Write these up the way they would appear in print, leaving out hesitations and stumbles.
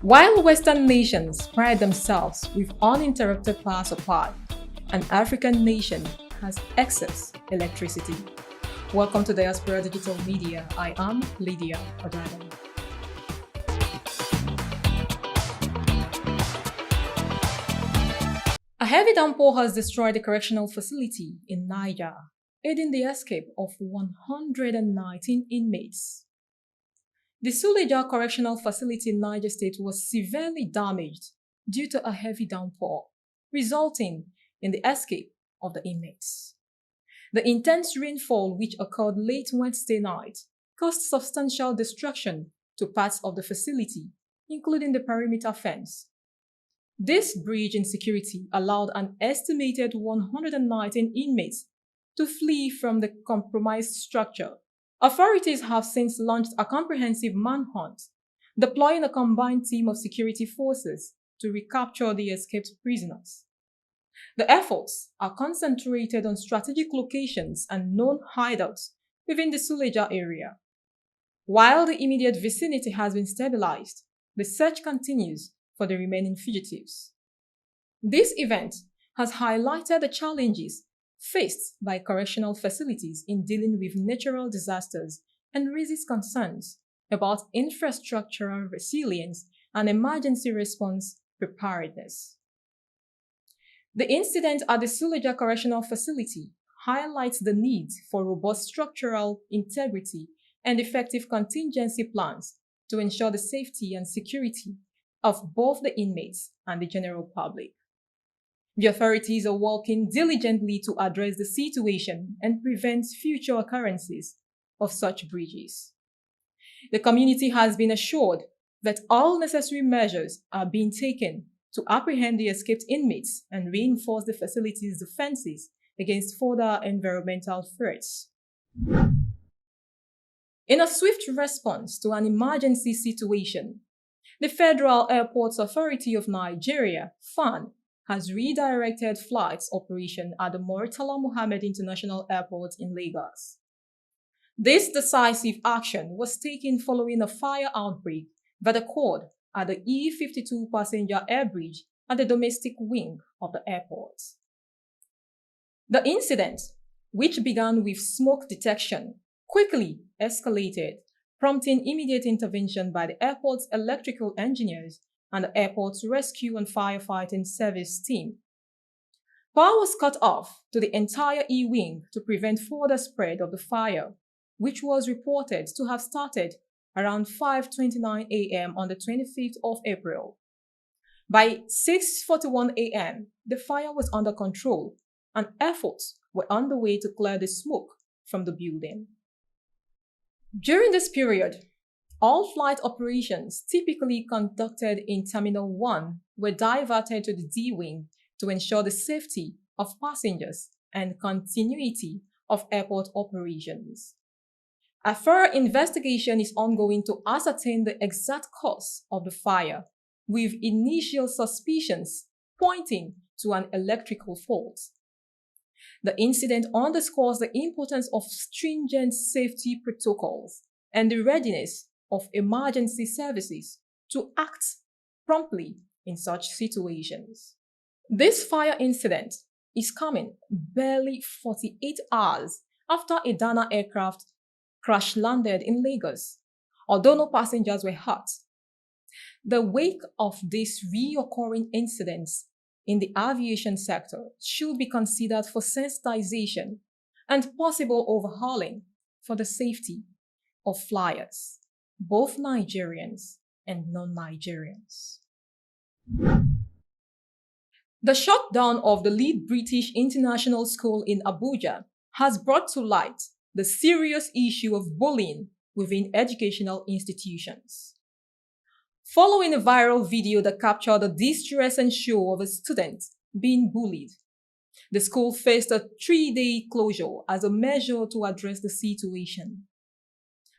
While Western nations pride themselves with uninterrupted power supply, an African nation has excess electricity. Welcome to Diaspora Digital Media. I am Lydia Odadam. A heavy downpour has destroyed the correctional facility in Niger, aiding the escape of 119 inmates. The Suleja Correctional Facility in Niger State was severely damaged due to a heavy downpour, resulting in the escape of the inmates. The intense rainfall, which occurred late Wednesday night, caused substantial destruction to parts of the facility, including the perimeter fence. This breach in security allowed an estimated 119 inmates to flee from the compromised structure. Authorities have since launched a comprehensive manhunt, deploying a combined team of security forces to recapture the escaped prisoners. The efforts are concentrated on strategic locations and known hideouts within the Suleja area. While the immediate vicinity has been stabilized, the search continues for the remaining fugitives. This event has highlighted the challenges faced by correctional facilities in dealing with natural disasters and raises concerns about infrastructural resilience and emergency response preparedness. The incident at the Suleja Correctional Facility highlights the need for robust structural integrity and effective contingency plans to ensure the safety and security of both the inmates and the general public. The authorities are working diligently to address the situation and prevent future occurrences of such breaches. The community has been assured that all necessary measures are being taken to apprehend the escaped inmates and reinforce the facility's defenses against further environmental threats. In a swift response to an emergency situation, the Federal Airports Authority of Nigeria, FAAN, has redirected flights operation at the Murtala Muhammed International Airport in Lagos. This decisive action was taken following a fire outbreak that occurred at the E-52 passenger air bridge at the domestic wing of the airport. The incident, which began with smoke detection, quickly escalated, prompting immediate intervention by the airport's electrical engineers and the airport's rescue and firefighting service team. Power was cut off to the entire E-wing to prevent further spread of the fire, which was reported to have started around 5:29 a.m. on the 25th of April. By 6:41 a.m., the fire was under control and efforts were underway to clear the smoke from the building. During this period, all flight operations typically conducted in Terminal 1 were diverted to the D-Wing to ensure the safety of passengers and continuity of airport operations. A thorough investigation is ongoing to ascertain the exact cause of the fire, with initial suspicions pointing to an electrical fault. The incident underscores the importance of stringent safety protocols and the readiness of emergency services to act promptly in such situations. This fire incident is coming barely 48 hours after a Dana aircraft crash-landed in Lagos, although no passengers were hurt. The wake of these reoccurring incidents in the aviation sector should be considered for sensitization and possible overhauling for the safety of flyers, both Nigerians and non-Nigerians. The shutdown of the lead British international school in Abuja has brought to light the serious issue of bullying within educational institutions. Following a viral video that captured the distressing show of a student being bullied, the school faced a 3-day closure as a measure to address the situation.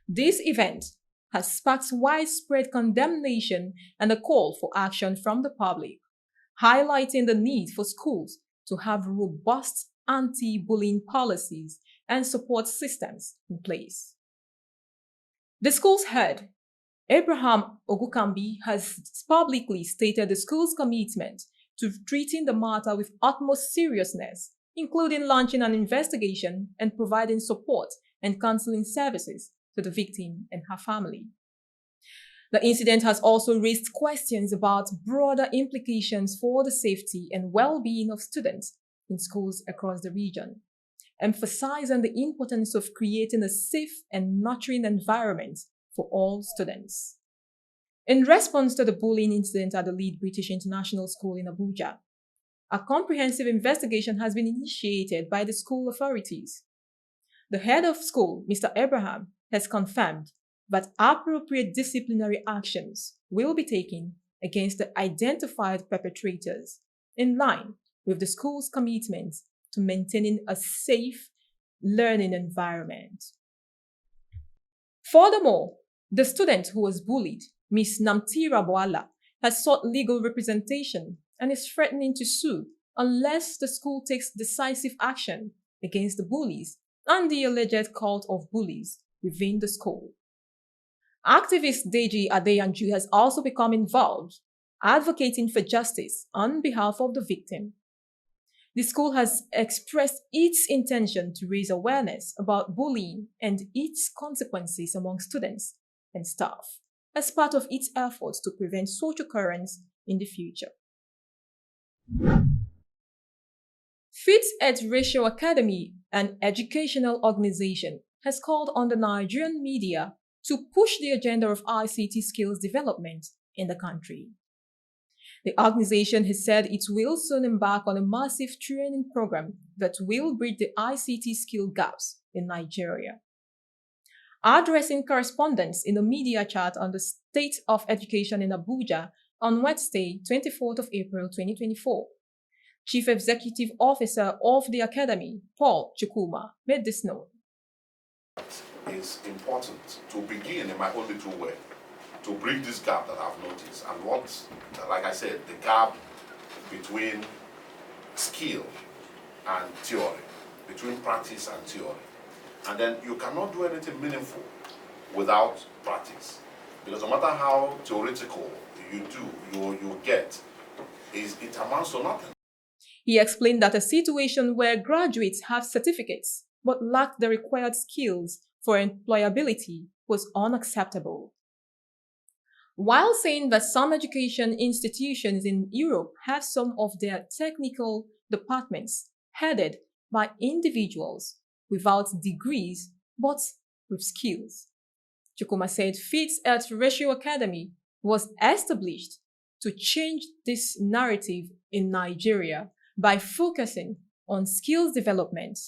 This event has sparked widespread condemnation and a call for action from the public, highlighting the need for schools to have robust anti-bullying policies and support systems in place. The school's head, Abraham Ogukambi has publicly stated the school's commitment to treating the matter with utmost seriousness, including launching an investigation and providing support and counseling services to the victim and her family. The incident has also raised questions about broader implications for the safety and well-being of students in schools across the region, emphasizing the importance of creating a safe and nurturing environment for all students. In response to the bullying incident at the Lead British International School in Abuja, a comprehensive investigation has been initiated by the school authorities. The head of school, Mr. Abraham, has confirmed that appropriate disciplinary actions will be taken against the identified perpetrators in line with the school's commitment to maintaining a safe learning environment. Furthermore, the student who was bullied, Ms. Namtira Boala, has sought legal representation and is threatening to sue unless the school takes decisive action against the bullies and the alleged cult of bullies within the school. Activist Deji Adeyanju has also become involved, advocating for justice on behalf of the victim. The school has expressed its intention to raise awareness about bullying and its consequences among students and staff as part of its efforts to prevent such occurrence in the future. Fides Et Ratio Academy, an educational organization, has called on the Nigerian media to push the agenda of ICT skills development in the country. The organization has said it will soon embark on a massive training program that will bridge the ICT skill gaps in Nigeria. Addressing correspondents in a media chat on the state of education in Abuja on Wednesday, 24th of April 2024, Chief Executive Officer of the Academy, Paul Chukwuma, made this known. It's important to begin in my own little way to bridge this gap that I've noticed, and what, like I said, the gap between skill and theory, between practice and theory. And then you cannot do anything meaningful without practice, because no matter how theoretical you get, it amounts to nothing. He explained that a situation where graduates have certificates but lack the required skills for employability was unacceptable. While saying that some education institutions in Europe have some of their technical departments headed by individuals without degrees but with skills, Chukwuma said Fides Et Ratio Academy was established to change this narrative in Nigeria by focusing on skills development.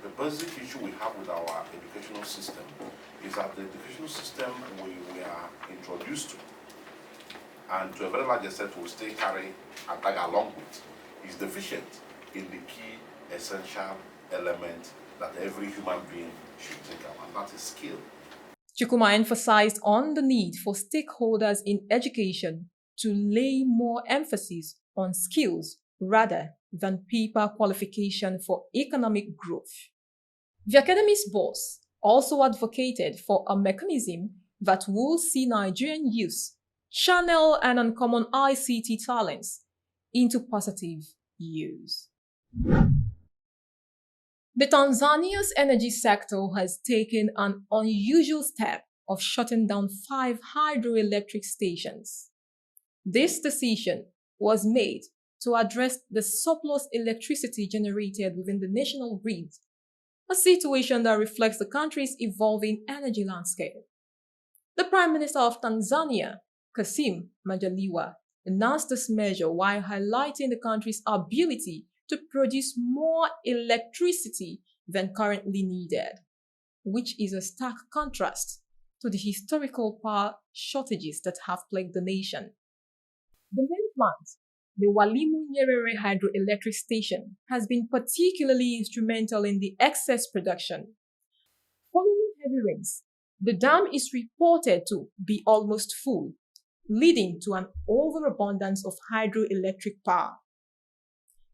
The basic issue we have with our educational system is that the educational system we are introduced to, and to a very large extent will still carry and tag along with, is deficient in the key essential element that every human being should take up, and that is skill. Chukwuma emphasized on the need for stakeholders in education to lay more emphasis on skills rather than paper qualification for economic growth. The Academy's boss also advocated for a mechanism that will see Nigerian youth channel an uncommon ICT talents into positive use. The Tanzania's energy sector has taken an unusual step of shutting down 5 hydroelectric stations. This decision was made to address the surplus electricity generated within the national grid, a situation that reflects the country's evolving energy landscape. The Prime Minister of Tanzania, Kassim Majaliwa, announced this measure while highlighting the country's ability to produce more electricity than currently needed, which is a stark contrast to the historical power shortages that have plagued the nation. The main plant, the Walimu Nyerere hydroelectric station, has been particularly instrumental in the excess production. Following heavy rains, the dam is reported to be almost full, leading to an overabundance of hydroelectric power.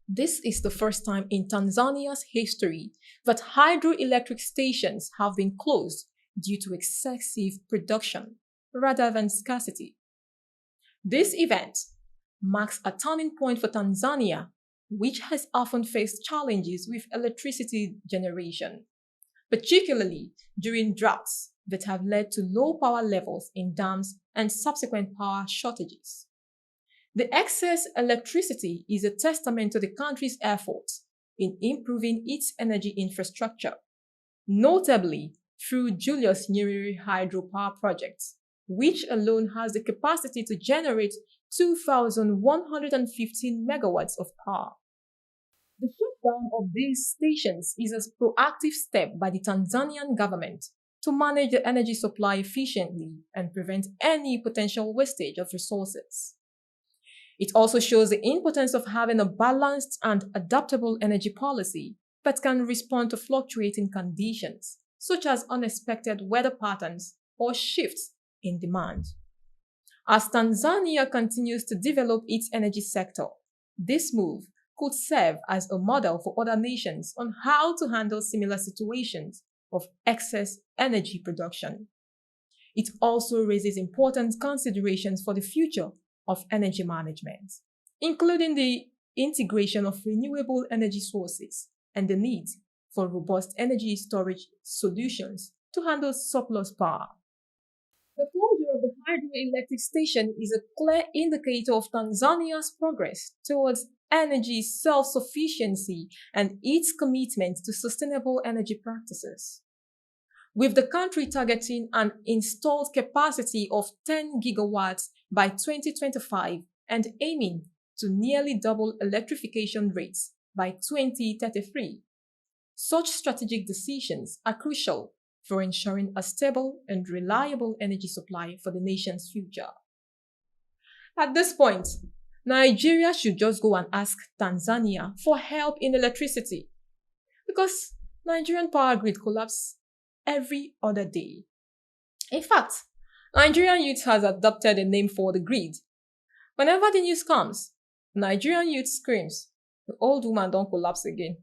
This is the first time in Tanzania's history that hydroelectric stations have been closed due to excessive production, rather than scarcity. This event marks a turning point for Tanzania, which has often faced challenges with electricity generation, particularly during droughts that have led to low power levels in dams and subsequent power shortages. The excess electricity is a testament to the country's efforts in improving its energy infrastructure, notably through Julius Nyerere hydropower projects, which alone has the capacity to generate 2,115 megawatts of power. The shutdown of these stations is a proactive step by the Tanzanian government to manage the energy supply efficiently and prevent any potential wastage of resources. It also shows the importance of having a balanced and adaptable energy policy that can respond to fluctuating conditions, such as unexpected weather patterns or shifts in demand. As Tanzania continues to develop its energy sector, this move could serve as a model for other nations on how to handle similar situations of excess energy production. It also raises important considerations for the future of energy management, including the integration of renewable energy sources and the need for robust energy storage solutions to handle surplus power. The closure of the hydroelectric station is a clear indicator of Tanzania's progress towards energy self-sufficiency and its commitment to sustainable energy practices. With the country targeting an installed capacity of 10 gigawatts by 2025 and aiming to nearly double electrification rates by 2033. Such strategic decisions are crucial for ensuring a stable and reliable energy supply for the nation's future. At this point, Nigeria should just go and ask Tanzania for help in electricity because Nigerian power grid collapses every other day. In fact, Nigerian youth has adopted a name for the grid. Whenever the news comes, Nigerian youth screams, "The old woman don't collapse again."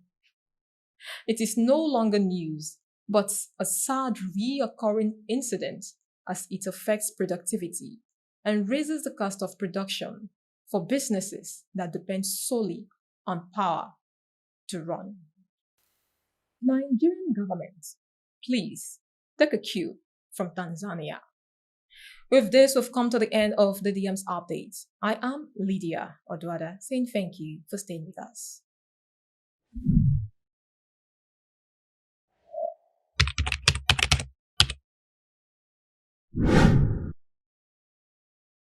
It is no longer news, but a sad reoccurring incident as it affects productivity and raises the cost of production for businesses that depend solely on power to run. Nigerian government, please take a cue from Tanzania. With this, we've come to the end of the DM's update. I am Lydia Odwada saying thank you for staying with us.